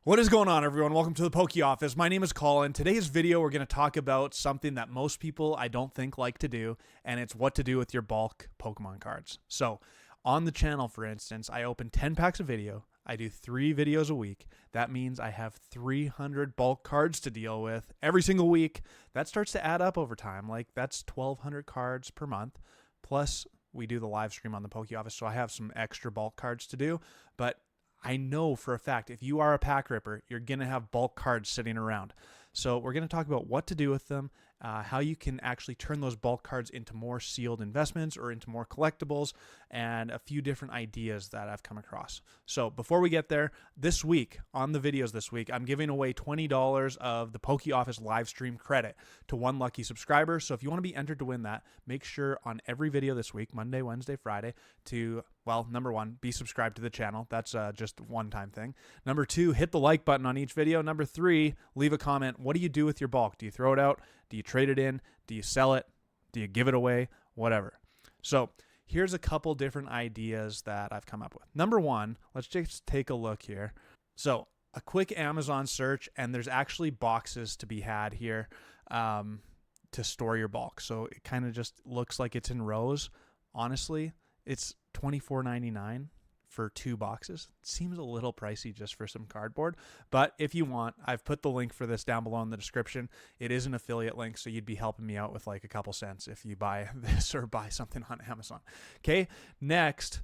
What is going on, everyone? Welcome to the Poke Office. My name is Colin. Today's video, we're going to talk about something that most people I don't think like to do, and it's what to do with your bulk Pokemon cards. So on the channel, for instance, I open 10 packs of video. I do 3 videos a week. That means I have 300 bulk cards to deal with every single week. That starts to add up over time. Like, that's 1,200 cards per month. Plus, we do the live stream on the Poke Office, so I have some extra bulk cards to do. But I know for a fact if you are a pack ripper, you're going to have bulk cards sitting around. So we're going to talk about what to do with them, how you can actually turn those bulk cards into more sealed investments or into more collectibles, and a few different ideas that I've come across. So before we get there, this week, on the videos this week, I'm giving away $20 of the Poke Office live stream credit to one lucky subscriber. So if you want to be entered to win that, make sure on every video this week, Monday, Wednesday, Friday, to, well, number 1, be subscribed to the channel. That's just a one-time thing. Number 2, hit the like button on each video. Number 3, leave a comment. What do you do with your bulk? Do you throw it out? Do you trade it in? Do you sell it? Do you give it away? Whatever. So here's a couple different ideas that I've come up with. Number 1, let's just take a look here. So a quick Amazon search, and there's actually boxes to be had here to store your bulk. So it kind of just looks like it's in rows. Honestly, it's $24.99 for 2 boxes. It seems a little pricey just for some cardboard, but if you want, I've put the link for this down below in the description. It is an affiliate link, so you'd be helping me out with like a couple cents if you buy this or buy something on Amazon. Okay, next,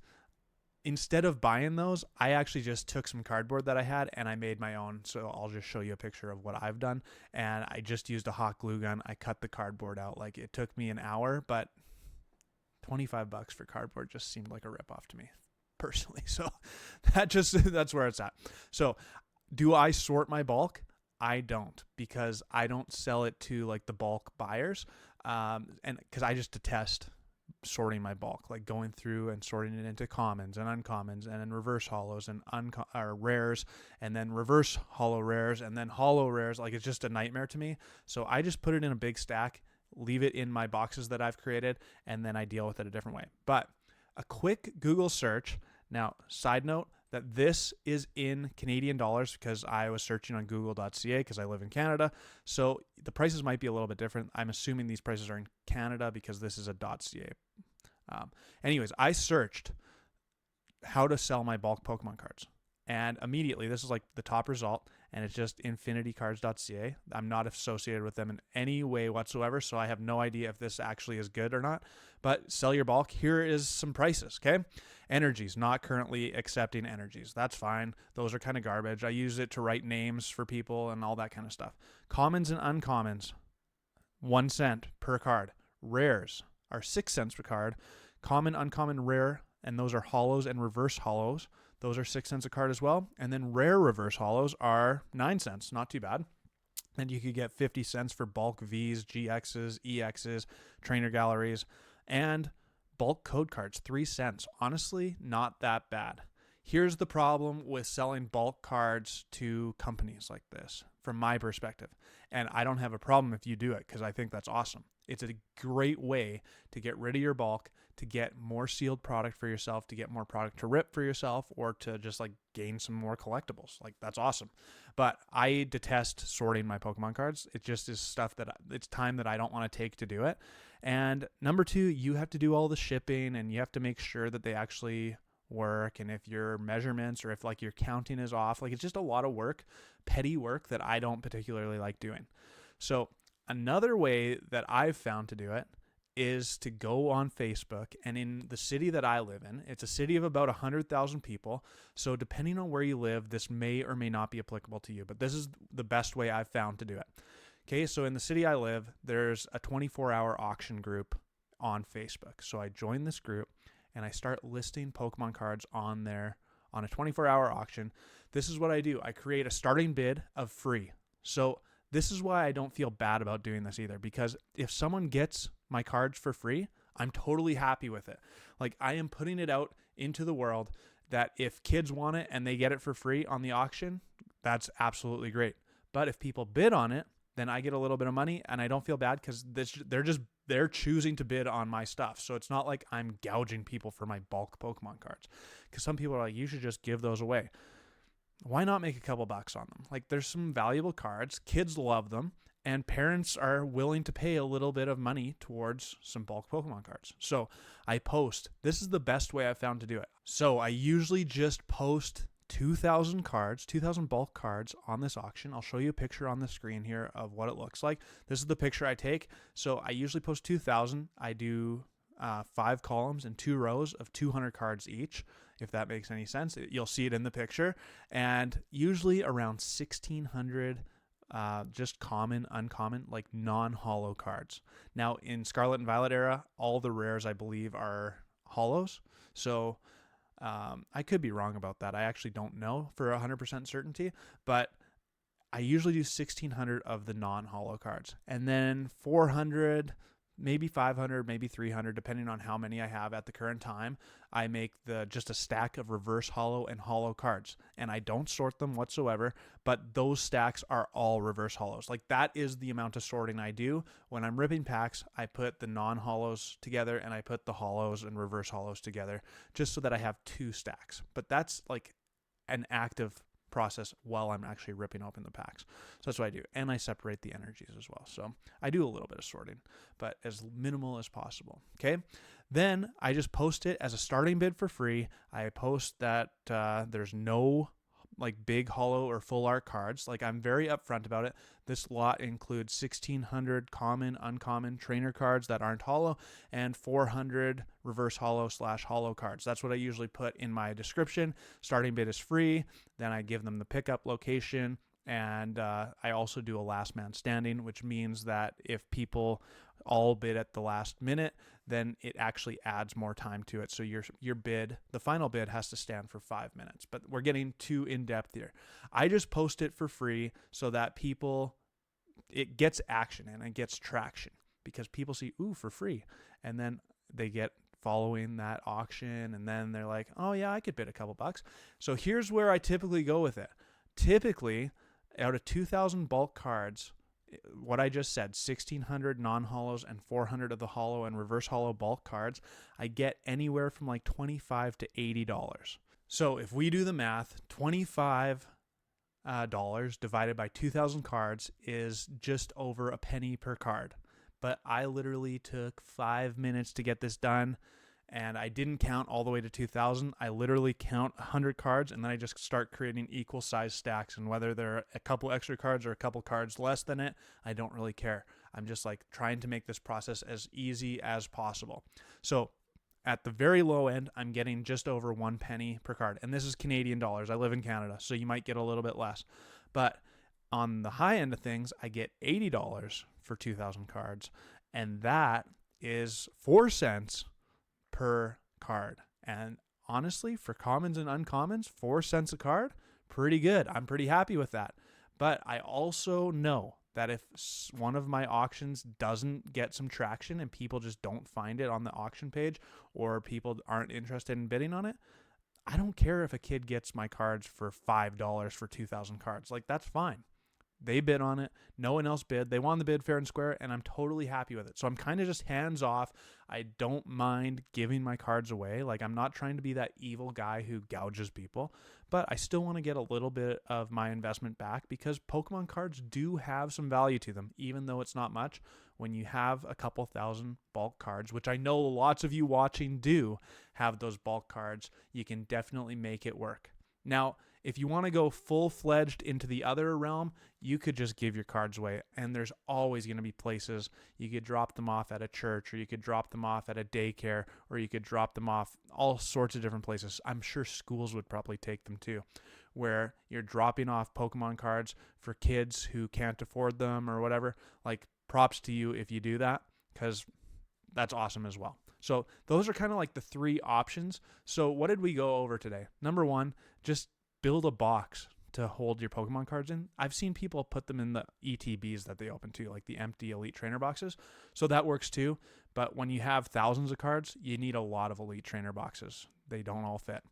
instead of buying those, I actually just took some cardboard that I had and I made my own. So I'll just show you a picture of what I've done. And I just used a hot glue gun. I cut the cardboard out. Like, it took me an hour, but $25 for cardboard just seemed like a ripoff to me personally. So that's where it's at. So do I sort my bulk? I don't, because I don't sell it to like the bulk buyers. And because I just detest sorting my bulk, like going through and sorting it into commons and uncommons and then reverse hollows and rares, and then reverse hollow rares and then hollow rares. Like, it's just a nightmare to me. So I just put it in a big stack, leave it in my boxes that I've created, and then I deal with it a different way. But a quick Google search. Now, side note, that this is in Canadian dollars because I was searching on google.ca because I live in Canada. So the prices might be a little bit different. I'm assuming these prices are in Canada because this is a .ca. Anyways, I searched how to sell my bulk Pokemon cards. And immediately, this is like the top result, and it's just infinitycards.ca. I'm not associated with them in any way whatsoever, so I have no idea if this actually is good or not. But sell your bulk. Here is some prices, okay? Energies, not currently accepting energies. That's fine. Those are kind of garbage. I use it to write names for people and all that kind of stuff. Commons and uncommons, 1 cent per card. Rares are 6 cents per card. Common, uncommon, rare, and those are hollows and reverse hollows. Those are 6 cents a card as well. And then rare reverse hollows are 9 cents. Not too bad. And you could get 50 cents for bulk Vs, GXs, EXs, trainer galleries, and bulk code cards, 3 cents. Honestly, not that bad. Here's the problem with selling bulk cards to companies like this, from my perspective. And I don't have a problem if you do it, because I think that's awesome. It's a great way to get rid of your bulk, to get more sealed product for yourself, to get more product to rip for yourself, or to just like gain some more collectibles. Like, that's awesome. But I detest sorting my Pokemon cards. It just is stuff that it's time that I don't want to take to do it. And number 2, you have to do all the shipping, and you have to make sure that they actually work, and if your measurements or if like your counting is off, like, it's just a lot of work, petty work that I don't particularly like doing. So another way that I've found to do it is to go on Facebook, and in the city that I live in, it's a city of about 100,000 people. So depending on where you live, this may or may not be applicable to you, but this is the best way I've found to do it. Okay, so in the city I live, there's a 24-hour auction group on Facebook. So I join this group and I start listing Pokemon cards on there on a 24-hour auction. This is what I do. I create a starting bid of free. So this is why I don't feel bad about doing this either, because if someone gets my cards for free, I'm totally happy with it. Like, I am putting it out into the world that if kids want it and they get it for free on the auction, that's absolutely great. But if people bid on it, then I get a little bit of money, and I don't feel bad because they're choosing to bid on my stuff. So it's not like I'm gouging people for my bulk Pokemon cards, because some people are like, you should just give those away. why not make a couple bucks on them? Like, there's some valuable cards. Kids love them. And parents are willing to pay a little bit of money towards some bulk Pokemon cards. So I post. This is the best way I've found to do it. So I usually just post 2,000 cards, 2,000 bulk cards on this auction. I'll show you a picture on the screen here of what it looks like. This is the picture I take. So I usually post 2,000. I do 5 columns and 2 rows of 200 cards each, if that makes any sense. You'll see it in the picture. And usually around 1,600 just common, uncommon, like non-holo cards. Now, in Scarlet and Violet era, all the rares, I believe, are holos. So I could be wrong about that. I actually don't know for 100% certainty, but I usually do 1,600 of the non-holo cards. And then 400, maybe 500, maybe 300, depending on how many I have at the current time. I make just a stack of reverse holo and holo cards, and I don't sort them whatsoever, but those stacks are all reverse holos. Like, that is the amount of sorting I do. When I'm ripping packs, I put the non-holos together and I put the holos and reverse holos together just so that I have 2 stacks. But that's like an active process while I'm actually ripping open the packs. So that's what I do. And I separate the energies as well. So I do a little bit of sorting, but as minimal as possible. Okay. Then I just post it as a starting bid for free. I post that there's no like big holo or full art cards. Like, I'm very upfront about it. This lot includes 1,600 common, uncommon trainer cards that aren't holo and 400 reverse holo / holo cards. That's what I usually put in my description. Starting bid is free. Then I give them the pickup location. And I also do a last man standing, which means that if people all bid at the last minute, then it actually adds more time to it. So your bid, the final bid, has to stand for 5 minutes. But we're getting too in-depth here. I just post it for free so that it gets action and it gets traction, because people see, ooh, for free. And then they get following that auction, and then they're like, oh yeah, I could bid a couple bucks. So here's where I typically go with it. Typically, out of 2,000 bulk cards, what I just said, 1,600 non-holos and 400 of the holo and reverse holo bulk cards, I get anywhere from like $25 to $80. So if we do the math, $25 divided by 2,000 cards is just over a penny per card. But I literally took 5 minutes to get this done. And I didn't count all the way to 2,000. I literally count 100 cards, and then I just start creating equal size stacks. And whether there are a couple extra cards or a couple cards less than it, I don't really care. I'm just like trying to make this process as easy as possible. So at the very low end, I'm getting just over 1 penny per card. And this is Canadian dollars. I live in Canada, so you might get a little bit less. But on the high end of things, I get $80 for 2,000 cards. And that is 4 cents per card. And honestly, for commons and uncommons, 4 cents a card, pretty good. I'm pretty happy with that. But I also know that if one of my auctions doesn't get some traction and people just don't find it on the auction page, or people aren't interested in bidding on it, I don't care if a kid gets my cards for $5 for 2,000 cards. Like, that's fine. They bid on it. No one else bid. They won the bid fair and square, and I'm totally happy with it. So I'm kind of just hands off. I don't mind giving my cards away. Like, I'm not trying to be that evil guy who gouges people, but I still want to get a little bit of my investment back, because Pokemon cards do have some value to them, even though it's not much. When you have a couple thousand bulk cards, which I know lots of you watching do have those bulk cards, you can definitely make it work. Now, if you want to go full-fledged into the other realm, you could just give your cards away. And there's always going to be places you could drop them off at a church, or you could drop them off at a daycare, or you could drop them off all sorts of different places. I'm sure schools would probably take them too, where you're dropping off Pokemon cards for kids who can't afford them or whatever. Like, props to you if you do that, because that's awesome as well. So those are kind of like the 3 options. So what did we go over today? Number 1, just build a box to hold your Pokemon cards in. I've seen people put them in the ETBs that they open too, like the empty Elite Trainer boxes. So that works too. But when you have thousands of cards, you need a lot of Elite Trainer boxes. They don't all fit.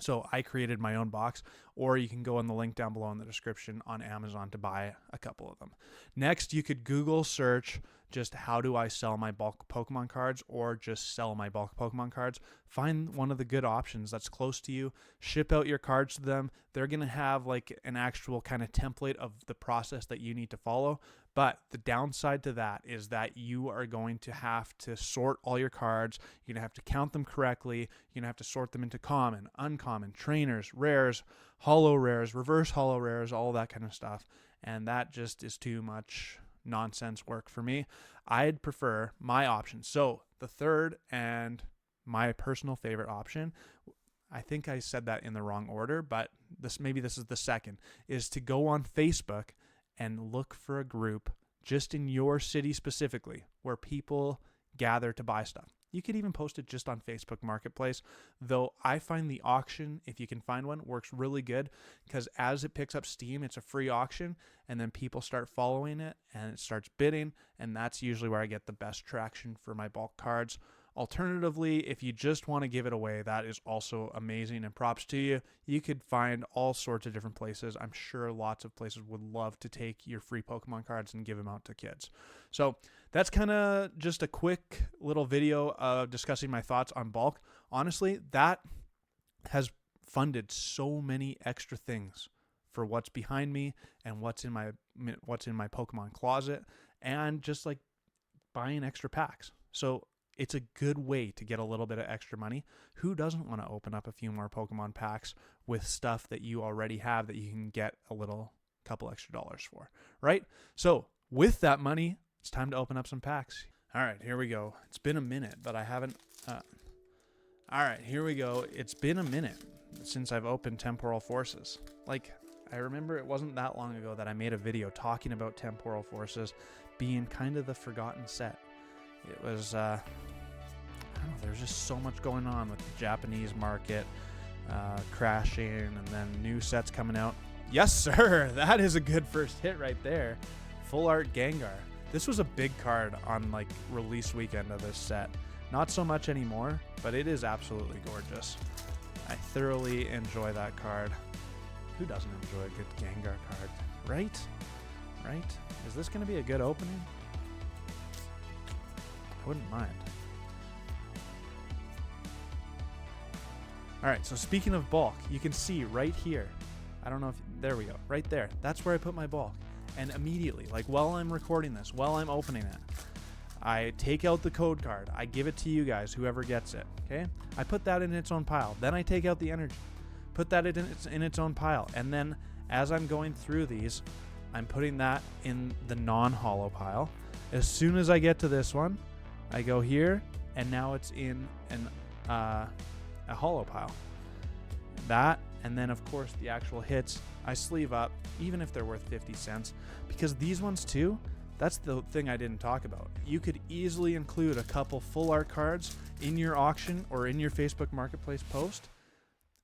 So I created my own box, or you can go on the link down below in the description on Amazon to buy a couple of them. Next, you could Google search just how do I sell my bulk Pokemon cards, or just sell my bulk Pokemon cards. Find one of the good options that's close to you. Ship out your cards to them. They're going to have like an actual kind of template of the process that you need to follow. But the downside to that is that you are going to have to sort all your cards. You're going to have to count them correctly. You're going to have to sort them into common, uncommon, trainers, rares, holo rares, reverse holo rares, all that kind of stuff. And that just is too much nonsense work for me. I'd prefer my option. So the third and my personal favorite option, I think I said that in the wrong order, but this is the second, is to go on Facebook and look for a group just in your city specifically where people gather to buy stuff. You could even post it just on Facebook Marketplace, though I find the auction, if you can find one, works really good because as it picks up steam, it's a free auction, and then people start following it and it starts bidding, and that's usually where I get the best traction for my bulk cards. Alternatively, if you just want to give it away, that is also amazing, and props to you. You could find all sorts of different places. I'm sure lots of places would love to take your free Pokemon cards and give them out to kids. So that's kind of just a quick little video of discussing my thoughts on bulk. Honestly, that has funded so many extra things for what's behind me and what's in my Pokemon closet, and just like buying extra packs. So it's a good way to get a little bit of extra money. Who doesn't want to open up a few more Pokemon packs with stuff that you already have that you can get a couple extra dollars for, right? So with that money, it's time to open up some packs. All right, here we go. It's been a minute, but I haven't. All right, here we go. It's been a minute since I've opened Temporal Forces. Like, I remember it wasn't that long ago that I made a video talking about Temporal Forces being kind of the forgotten set. It was, I don't know, there's just so much going on with the Japanese market crashing, and then new sets coming out. Yes, sir, that is a good first hit right there. Full art Gengar. This was a big card on like release weekend of this set. Not so much anymore, but it is absolutely gorgeous. I thoroughly enjoy that card. Who doesn't enjoy a good Gengar card? Right? Right? Is this going to be a good opening? I wouldn't mind. All right, so speaking of bulk, you can see right here. I don't know if, there we go, right there. That's where I put my bulk. And immediately, like while I'm recording this, while I'm opening it, I take out the code card. I give it to you guys, whoever gets it, okay? I put that in its own pile. Then I take out the energy, put that in its own pile. And then as I'm going through these, I'm putting that in the non-holo pile. As soon as I get to this one, I go here, and now it's in a holo pile. That, and then of course the actual hits, I sleeve up, even if they're worth 50 cents, because these ones too, that's the thing I didn't talk about. You could easily include a couple full art cards in your auction or in your Facebook Marketplace post,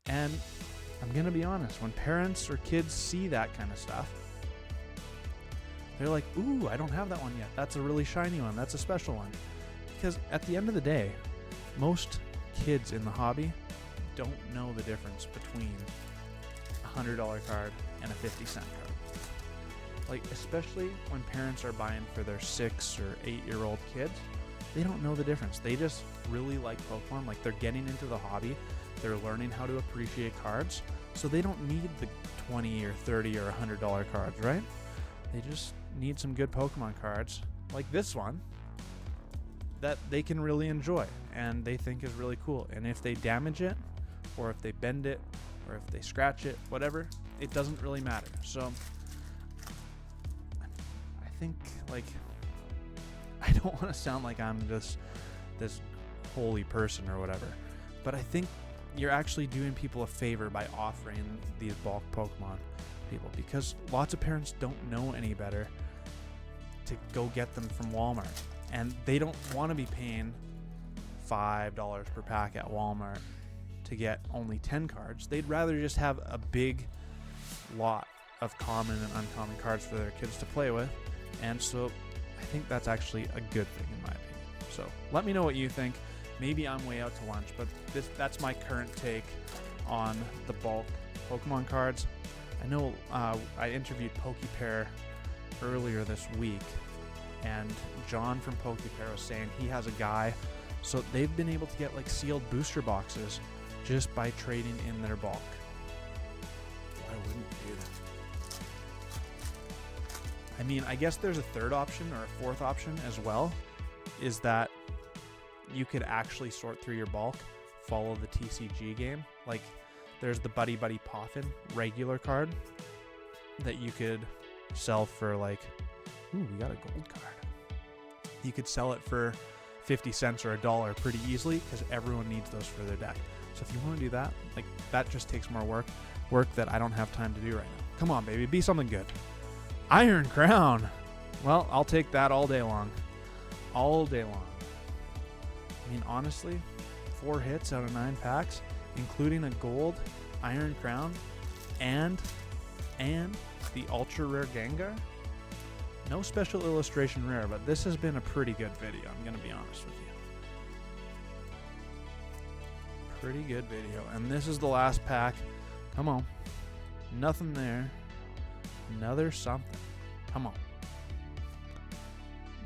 and I'm gonna be honest, when parents or kids see that kind of stuff, they're like, ooh, I don't have that one yet. That's a really shiny one. That's a special one. Because at the end of the day, most kids in the hobby don't know the difference between a $100 card and a 50-cent card. Like, especially when parents are buying for their 6 or 8-year-old kids, they don't know the difference. They just really like Pokemon. Like, they're getting into the hobby. They're learning how to appreciate cards. So they don't need the $20 or $30 or $100 cards, right? They just need some good Pokemon cards, like this one, that they can really enjoy and they think is really cool. And if they damage it, or if they bend it, or if they scratch it, whatever, it doesn't really matter. So I think, like, I don't want to sound like I'm just this holy person or whatever, but I think you're actually doing people a favor by offering these bulk Pokemon people, because lots of parents don't know any better to go get them from Walmart, and they don't want to be paying $5 per pack at Walmart to get only 10 cards. They'd rather just have a big lot of common and uncommon cards for their kids to play with, and so I think that's actually a good thing in my opinion. So let me know what you think. Maybe I'm way out to lunch, but that's my current take on the bulk Pokemon cards. I know I interviewed PokePair earlier this week, and John from PokePair was saying he has a guy, so they've been able to get like sealed booster boxes just by trading in their bulk. Why wouldn't you do that? I mean, I guess there's a third option or a fourth option as well, is that you could actually sort through your bulk, follow the TCG game. Like, there's the Buddy Buddy Poffin regular card that you could sell for like, ooh, we got a gold card. You could sell it for 50 cents or $1 pretty easily because everyone needs those for their deck. So if you want to do that, like, that just takes more work that I don't have time to do right now. Come on, baby, be something good. Iron Crown. Well, I'll take that all day long. All day long. I mean, honestly, 4 hits out of 9 packs, including a gold Iron Crown and the ultra rare Gengar. No special illustration rare, but this has been a pretty good video, I'm going to be honest with you. Pretty good video. And this is the last pack. Come on. Nothing there. Another something. Come on.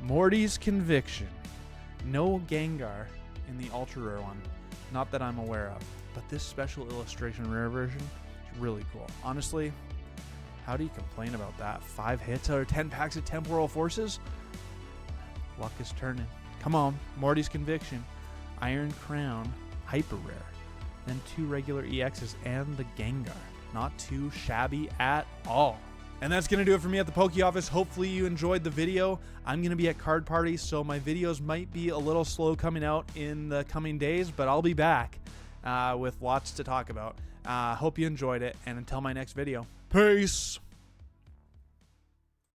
Morty's Conviction. No Gengar in the ultra rare one. Not that I'm aware of. But this special illustration rare version is really cool. Honestly, how do you complain about that? 5 hits out of 10 packs of Temporal Forces? Luck is turning. Come on. Morty's Conviction. Iron Crown. Hyper rare. Then 2 regular EXs and the Gengar. Not too shabby at all. And that's going to do it for me at the Poke Office. Hopefully you enjoyed the video. I'm going to be at card parties, so my videos might be a little slow coming out in the coming days, but I'll be back with lots to talk about. Hope you enjoyed it, and until my next video, peace!